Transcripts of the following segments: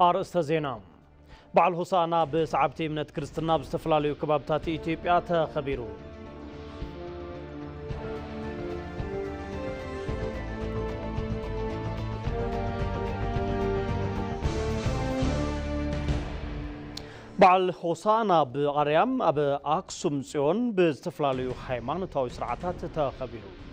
أرسل زينام بعل هوسانا بسعبتي من كريستنا باستفلاليو كبابتات إثيوبيا تخبيرو بعل هوسانا بأريام أب أكسوم سيون باستفلاليو حيمان تاوي سرعتات تخبيرو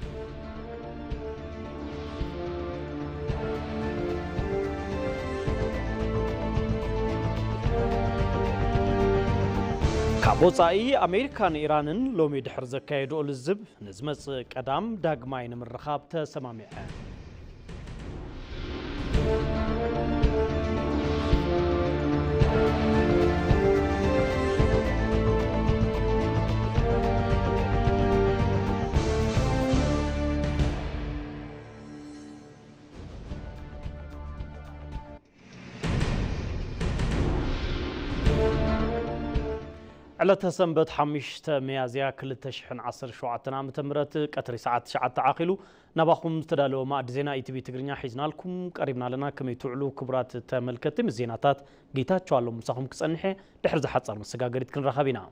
كابوصاي أمريكان إيرانن لومي دحر زكايدو للزب نزمص قدام داغماين مرخاب تسمامع على تسنبت حمشت ميازيا كل تشحن عصر شوعتنا متمرت قطري ساعات شعات تعاقلو نباخم تدالو ما زينا اي تي في تغرينا حيزنا لكم قريبنا لنا كم يتعلو كبرات تملكتم زيناتات جيتاتشو علو مساخم كصنحي دحر زحصر مسغاغريت كنرخبينا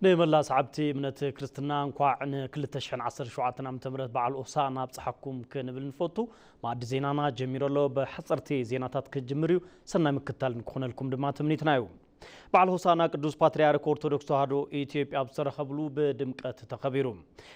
نملا صعبتي من كريستنا انكوا كل تشحن عصر شوعتنا متمرت بعل أوسانا بصحكم كنبل نفوتو ما زينانا جميرلو بحصرتي زيناتات كجمريو سنا مكتال نكون لكم دمات منيتنايو بعل هوسانا قدوس باتريارك أرثوذكس تهادو إثيوبيا بصرخبلو بدمقت تخبيرو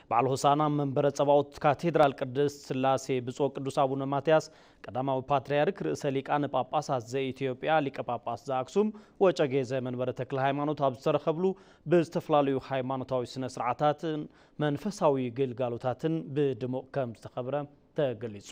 بعل هوسانا منبر صباوت كاتدرال قدس سلاسي بصو قدوس ابونا ماتياس قداماو باتريارك رئيس ليقان ጳጳሳት ዘኢትዮጵያ ሊቀ ጳጳስ ዘአክሱም ወጨጌ ዘመንበረ ተክለ ሃይማኖት አብሰረኸብሉ በስተፍላልዩ ሃይማኖታዊ ስነ ስርዓታትን መንፈሳዊ ግልጋሎታትን በድሞቅ ከም ዝተኸብረ ተገሊጹ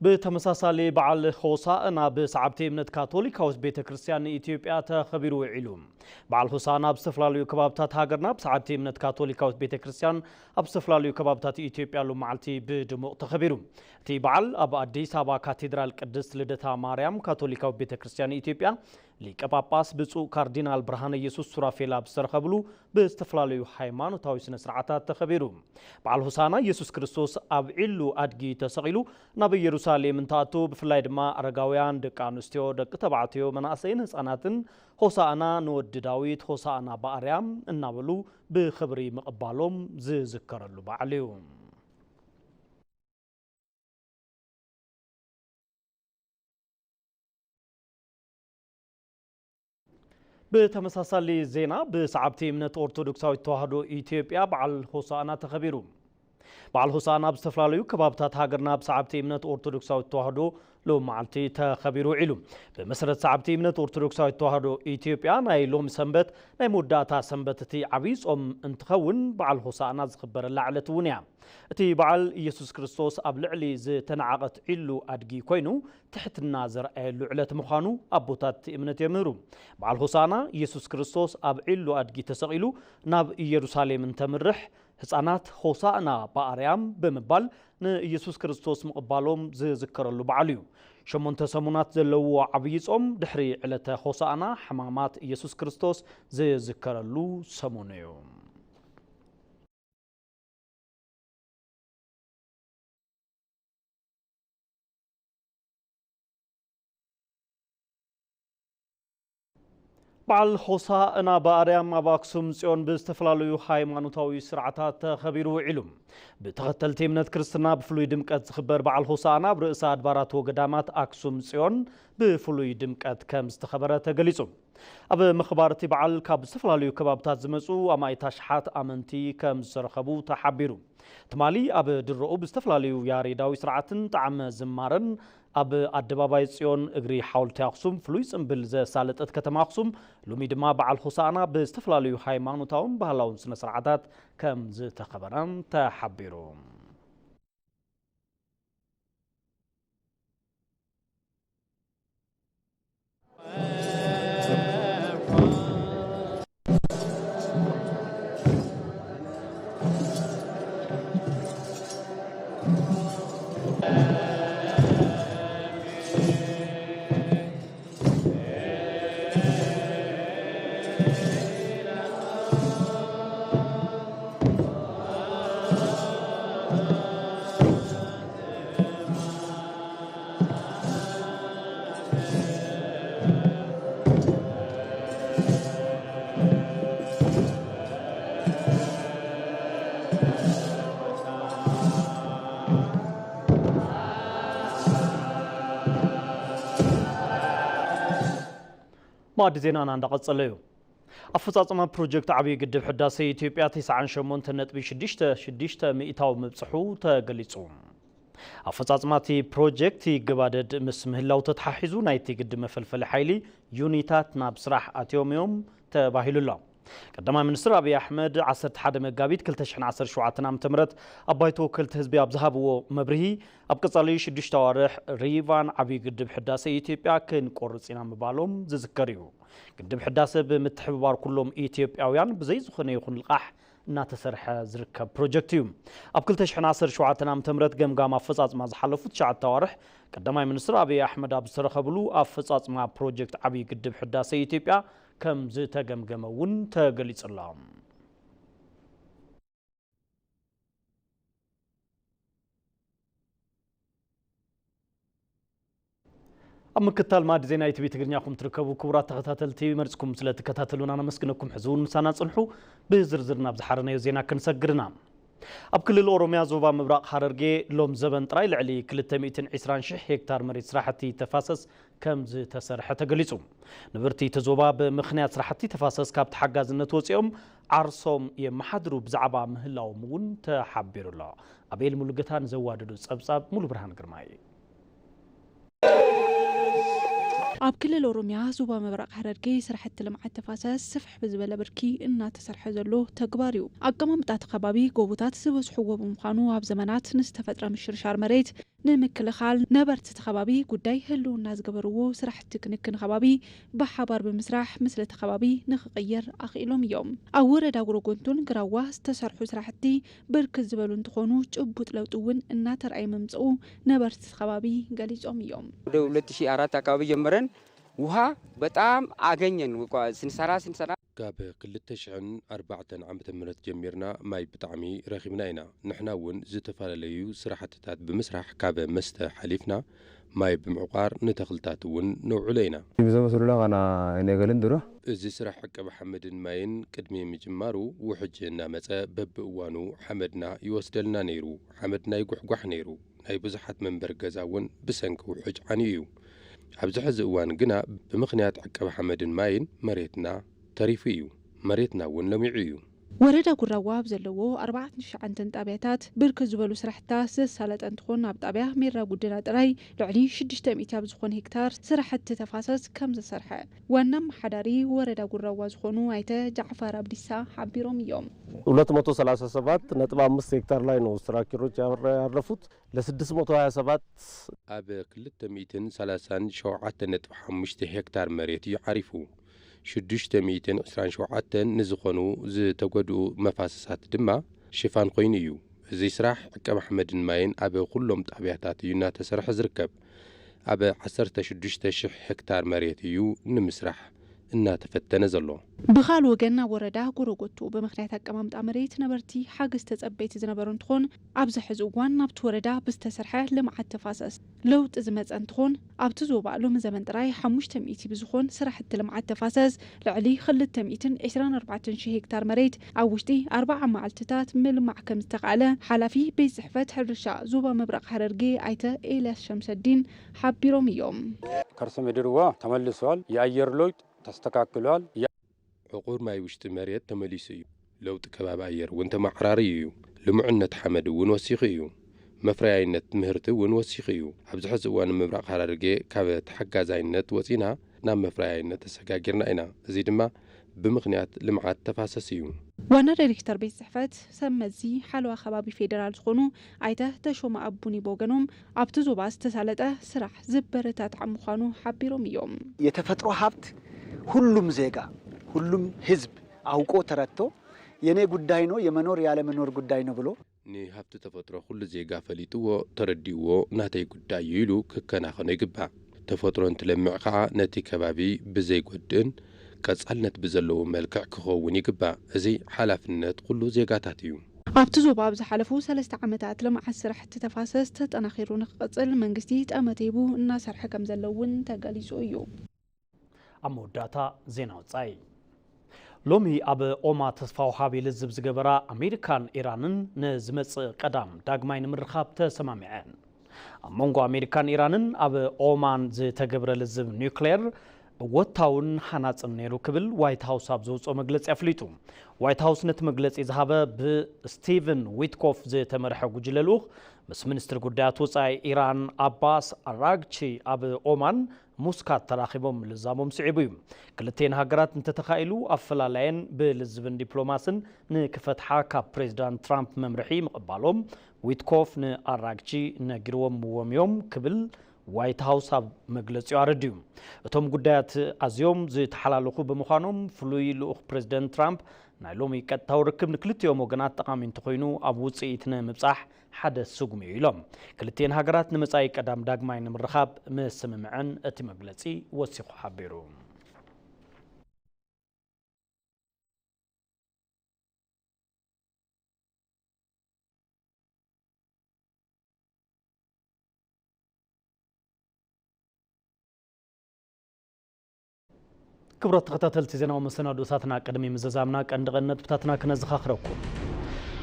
بتمساسالي بعل هوسانا بسعبتي من كاثوليكاوس بيت كريستيان إثيوبيا تخبيرو علوم بعل هوسانا بسفلاليو كبابتات هاجرنا بسعبتي من كاثوليكاوس بيت كريستيان بسفلاليو كبابتات إثيوبيا لو معلتي بدمو تخبيرو تي بعل أبا أديس أبا كاتدرال قدس لدتا مريم كاثوليكاوس بيت كريستيان إثيوبيا ሊቀ ጳጳስ ብፁዕ ካርዲናል ብርሃነ ኢየሱስ ሱራፌል አብሰረኸብሉ በስተፍላልዩ ሃይማኖታዊ ስነ ስርዓታት ተኸቢሩ በዓል ሆሳና ኢየሱስ ክርስቶስ ኣብ ዒሉ ኣድጊ ተሰቂሉ ናብ ኢየሩሳሌም እንታቱ ብፍላይ ድማ አረጋውያን ደቂ ኣንስትዮ ደቂ ተባዕትዮ መናእሰይን ህፃናትን ሆሳና ንወዲ ዳዊት ሆሳና በአርያም እናበሉ ብኽብሪ ምቕባሎም ዝዝከረሉ በዓል እዩ بتمساسالي زينا بسعبتي من أرثوذكساويت تواهدو إثيوبيا بعل هوسانا تخبيرو بعل هوسانا بستفلاليو كبابتات هاجرنا بسعبتي من أرثوذكساويت تواهدو لو معلتي تخبيرو علوم بمسرة سعبتي من أرثوذكساويت تواهدو إثيوبيا ناي لوم سنبت ناي مداتا سنبتتي عبيس انتخون بعل هوسانا زخبر اللعلة ونيا تي بعل يسوس كريستوس أبلعلي زي تنعقت علو أدقي كوينو تحت النازر اللعلة مخانو أبوتات إمنة يمرو بعل هوسانا يسوس كريستوس أب علو أدقي تسغيلو ناب يروساليم انتمرح ህፃናት ሆሳዕና በአርያም በመባል ንኢየሱስ ክርስቶስ ምቕባሎም ዝዝከረሉ በዓል እዩ። 8 ሰሙናት ዘለዎ ዓብይ ጾም ድሕሪ ዕለተ ሆሳዕና ሕማማት ኢየሱስ ክርስቶስ ዝዝከረሉ ሰሙን እዩ። በዓል ሆሳዕና በአርያም ኣብ ኣክሱም ጽዮን ብዝተፈላለዩ ሃይማኖታዊ ስርዓታት ተኸቢሩ ውዒሉ። ብተኸተልቲ እምነት ክርስትና ብፍሉይ ድምቀት ዝኽበር በዓል ሆሳዕና ኣብ ርእሰ ኣድባራት ወገዳማት ኣክሱም ጽዮን ብፍሉይ ድምቀት ከም ዝተኸበረ ተገሊጹ። ኣብ ምኽባርቲ በዓል ካብ ዝተፈላለዩ ከባብታት ዝመጹ ኣማይታ ሽሓት ኣመንቲ ከም ዝረኸቡ ተሓቢሩ። ትማሊ ኣብ ድርኡ ብዝተፈላለዩ ያሬዳዊ ስርዓትን ጣዕመ ዝማረን ኣብ ኣደባባይ ጽዮን እግሪ ሓወልቲ ኣክሱም ፍሉይ ጽምብል ዘሳለጠት ከተማ ኣክሱም ሎሚ ድማ በዓል ሆሳዕና ብዝተፈላለዩ ሃይማኖታውን ባህላውን ስነ ስርዓታት ከም ዝተኸበረን ተሓቢሩ። ማዕድ ዜናና እንዳቀጸለ እዩ። ኣፈጻጽማ ፕሮጀክት ዓብይ ግድብ ሕዳሴ ኢትዮጵያ 98.66 ሚእታዊ ምብጽሑ ተገሊጹ። ኣፈጻጽማቲ ፕሮጀክት ይገባደድ ምስ ምህላው ተተሓሒዙ ናይቲ ግድብ መፈልፈሊ ሓይሊ ዩኒታት ናብ ስራሕ ኣትዮም ተባሂሉላ። ቀዳማይ ሚኒስትር አብይ አሕመድ 11 መጋቢት 2017 ዓ.ም ኣብ ባይቶ ወከልቲ ህዝቢ ኣብ ዝሃብዎ መብርሂ ኣብ ቀጻሊ 6 ኣዋርሕ ሪቫን ዓብይ ግድብ ሕዳሴ ኢትዮጵያ ክንቆርጽ ኢና ምባሎም ዝዝከር እዩ። ግድብ ሕዳሴ ብምትሕብባር ኩሎም ኢትዮጵያውያን ብዘይ ዝኾነ ይኹን ልቃሕ እናተሰርሐ ዝርከብ ፕሮጀክት እዩ። ኣብ 2017 ዓ.ም ገምጋም ኣፈጻጽማ ዝሓለፉ 9 ኣዋርሕ ቀዳማይ ሚኒስትር አብይ አሕመድ ኣብ ዝተረኸብሉ ኣፈጻጽማ ፕሮጀክት ዓብይ ግድብ ሕዳሴ ኢትዮጵያ ከም ዝተገምገመውን ተገሊጹላ። ኣብ ምክትታል ማዕድ ዜና ኢቲቪ ትግርኛኹም ትርከቡ ክቡራት ተኸታተልቲ መርጽኩም ስለተከታተሉና ነመስግነኩም። ሕዝውን ምሳና ጽንሑ ብዝርዝር ናብ ዝሓረናዮ ዜና ክንሰግርና። ኣብ ክልል ኦሮሚያ ዞባ ምብራቕ ሐረርጌ ሎም ዘበን ጥራይ ልዕሊ 220,000 ሄክታር መሬት ስራሕቲ ተፋሰስ ከም ዝተሰርሐ ተገሊጹ። ነበርቲ ዞባ ብምኽንያት ስራሕቲ ተፋሰስ ካብ ተሓጋዝነት ወፂኦም ዓርሶም የመሓድሩ ብዛዕባ ምህላዎም እውን ተሓቢሩላ። ኣቤል ሙሉገታን ዘዋደዱ ጸብጻብ ሙሉ ብርሃን ግርማይ ኣብ ክልል ኦሮሚያ ዞባ ምብራቕ ሐረርጌ ስራሕቲ ልምዓት ተፋሰስ ስፍሕ ብዝበለ ብርኪ እናተሰርሐ ዘሎ ተግባር እዩ። ኣቀማምጣ ከባቢ ጎቦታት ዝበዝሕዎ ብምዃኑ ኣብ ዘመናት ንዝተፈጥረ ምሽርሻር መሬት ንምክልኻል ነበርቲ ከባቢ ጉዳይ ህልውና ዝገበርዎ ስራሕቲ ክንክን ከባቢ ብሓባር ብምስራሕ ምስለቲ ከባቢ ንኽቕየር ኣኽኢሎም እዮም። ኣብ ወረዳ ጉረጎንቱን ግራዋ ዝተሰርሑ ስራሕቲ ብርክት ዝበሉ እንትኾኑ ጭቡጥ ለውጢ እውን እናተርኣየ መምጽኡ ነበርቲ ከባቢ ገሊጾም እዮም። ወደ 2004 አካባቢ ጀመረን ውሃ በጣም አገኘን ስንሰራ ካብ 2004 ዓመተ ምህረት ጀሚርና ማይ ብጣዕሚ ረኺብና ኢና። ንሕና እውን ዝተፈላለዩ ስራሕትታት ብምስራሕ ካብ መስተ ሓሊፍና ማይ ብምዕቋር ንተኽልታት እውን ነውዕሎ ኢና። ብዘመሰሉና ቃና ነገልን ድሮ እዚ ስራሕ ዕቀባ ሓመድን ማይን ቅድሚ ምጅማሩ ውሕጅ እናመፀ በብእዋኑ ሓመድና ይወስደልና ነይሩ። ሓመድና ይጉሕጓሕ ነይሩ። ናይ ብዙሓት መንበር ገዛ እውን ብሰንኪ ውሕጅ ዓንዩ እዩ። ኣብዚ ሕዚ እዋን ግና ብምኽንያት ዕቀባ ሓመድን ማይን መሬትና ተሪፉ እዩ። መሬትና እውን ለሚዑ እዩ። ወረዳ ጉራዋ ኣብ ዘለዎ 49 ጣብያታት ብርክት ዝበሉ ስራሕትታት ዘሳለጠ እንትኾን ኣብ ጣብያ ሜራ ጉድና ጥራይ ልዕሊ 600 ኣብ ዝኾነ ሄክታር ስራሕቲ ተፋሰስ ከም ዘሰርሐ ዋና መሓዳሪ ወረዳ ጉራዋ ዝኾኑ ኣይተ ጃዕፋር አብዲሳ ሓቢሮም እዮም። 237.5 ሄክታር ላይ ነው ስትራክቸሮች ያረፉት ለ627 ኣብ 237.5 ሄክታር መሬት እዩ ዓሪፉ 627 ንዝኾኑ ዝተጎድኡ መፋሰሳት ድማ ሽፋን ኮይኑ እዩ እዚ ስራሕ ዕቀብ ኣሕመድን ማይን ኣብ ኩሎም ጣብያታት እዩ እናተሰርሐ ዝርከብ ኣብ 16,000 ሄክታር መሬት እዩ ንምስራሕ እናተፈተነ ዘሎ ብኻል ወገን ኣብ ወረዳ ጎረጎቱ ብምኽንያት ኣቀማምጣ መሬት ነበርቲ ሓገዝ ተጸበይቲ ዝነበሩ እንትኾን ኣብዚ ሕዚ እዋን ናብቲ ወረዳ ብዝተሰርሐ ልምዓት ተፋሰስ ለውጢ ዝመፀ እንትኾን ኣብቲ ዞባ ሎሚ ዘመን ጥራይ 500 ብዝኾን ስራሕቲ ልምዓት ተፋሰስ ልዕሊ 224,000 ሄክታር መሬት ኣብ ውሽጢ 40 መዓልትታት ምልማዕ ከም ዝተኻእለ ሓላፊ ቤት ጽሕፈት ሕርሻ ዞባ ምብራቕ ሐረርጌ ኣይተ ኤልያስ ሸምሰዲን ሓቢሮም እዮም ከርሰ ምድርዋ ተመልሷል የአየር ለውጥ ተስተካክሏል ዕቁር ማይ ውሽጢ መሬት ተመሊሱ እዩ ለውጢ ከባቢ ኣየር እውን ተማዕራሪ እዩ ልሙዕነት ሓመድ እውን ወሲኺ እዩ መፍረያይነት ምህርቲ እውን ወሲኺ እዩ ኣብዚ ሕዚ እዋን ምብራቕ ሐረርጌ ካብ ተሓጋዛይነት ወፂና ናብ መፍረያይነት ተሰጋጊርና ኢና እዚ ድማ ብምኽንያት ልምዓት ተፋሰስ እዩ ዋና ዳይሬክተር ቤት ጽሕፈት ሰመዚ ሓለዋ ከባቢ ፌደራል ዝኾኑ ኣይተ ተሾመ አቡኒ ቦገኖም ኣብቲ ዞባ ዝተሳለጠ ስራሕ ዝበረታትዕ ምዃኑ ሓቢሮም እዮም የተፈጥሮ ሀብት ሁሉም ዜጋ ሁሉም ህዝብ አውቆ ተረድቶ የኔ ጉዳይ ነው የመኖር ያለ መኖር ጉዳይ ነው ብሎ ንሃብቲ ተፈጥሮ ኩሉ ዜጋ ፈሊጥዎ ተረዲዎ ናተይ ጉዳይ ኢሉ ክከናኸኖ ይግባእ ተፈጥሮ እንትለምዕ ከዓ ነቲ ከባቢ ብዘይጎድእን ቀጻልነት ብዘለዎ መልክዕ ክኸውን ይግባእ እዚ ሓላፍነት ኩሉ ዜጋታት እዩ ኣብቲ ዞባ ኣብ ዝሓለፉ 3 ዓመታት ልምዓት ስራሕቲ ተፋሰስ ተጠናኺሩ ንኽቕጽል መንግስቲ ጠመቴቡ እናሰርሐ ከም ዘሎ እውን ተገሊጹ እዩ ኣብ መወዳእታ ዜና ወጻኢ ሎሚ ኣብ ኦማ ተስፋ ወሃቢ ልዝብ ዝገበራ ኣሜሪካን ኢራንን ንዝመጽእ ቀዳም ዳግማይ ንምርኻብ ተሰማሚዐን ኣብ መንጎ ኣሜሪካን ኢራንን ኣብ ኦማን ዝተገብረ ልዝብ ኒውክሌር ወታውን ሓናጽን ነይሩ ክብል ዋይት ሃውስ ኣብ ዘውፅኦ መግለጺ ኣፍሊጡ ዋይት ሃውስ ነቲ መግለጺ ዝሃበ ብስቲቨን ዊትኮፍ ዝተመርሐ ጉጅለ ልኡኽ ምስ ሚኒስትር ጉዳያት ወጻኢ ኢራን አባስ አራግቺ ኣብ ኦማን ሙስካት ተራኺቦም ልዛሞም ስዒቡ እዩ ክልቴን ሃገራት እንተተኻኢሉ ኣፈላላየን ብልዝብን ዲፕሎማስን ንክፈትሓ ካብ ፕሬዚዳንት ትራምፕ መምርሒ ምቕባሎም ዊትኮፍ ንኣራግቺ ነጊርዎም እዮም ክብል ዋይት ሃውስ ኣብ መግለጺኡ ኣረድዩ እቶም ጉዳያት ኣዝዮም ዝተሓላለኹ ብምዃኖም ፍሉይ ልኡኽ ፕሬዚደንት ትራምፕ ናይ ሎሚ ቀጥታዊ ርክብ ንክልቲኦም ወገናት ጠቃሚ እንትኾይኑ ኣብ ውጽኢት ንምብጻሕ ሓደ ስጉም እዩ ኢሎም ክልቴን ሃገራት ንመጻኢ ቀዳም ዳግማይ ንምርኻብ መስምምዐን እቲ መግለጺ ወሲኹ ሓቢሩ كبرت تختتل تزيناو مسنادو ساتنا قدمي مززامنا قندقنت بتاتنا كنزخاخركم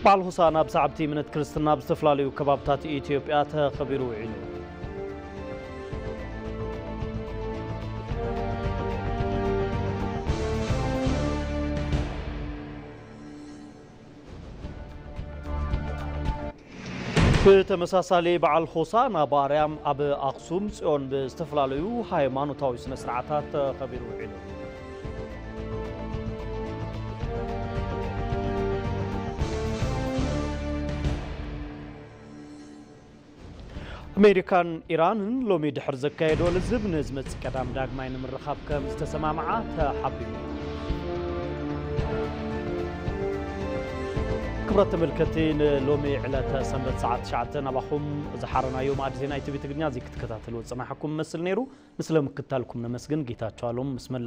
بالحسانا بسعبتي منت كريستنا بستفلاليو كبابتات إثيوبيا تخبروا علو بتمساسالي بعل حسانا باريام أب أقسوم صيون بستفلاليو هايمانوتاوي سنسرعتات تخبروا علو أمريكان إيران لومي دحر زكايدو لزب نزمت قدام داغماي نمرخاب كم استسمامعا تحبيبو كبرت ملكتين لومي على سنبت ساعات شعتنا بخم زحرنا يوم عاد زينا يتبي تقنيا زي كتكتاتلو صناحكم مسل نيرو مسلم كتالكم نمسجن جيتاتشالوم بسم الله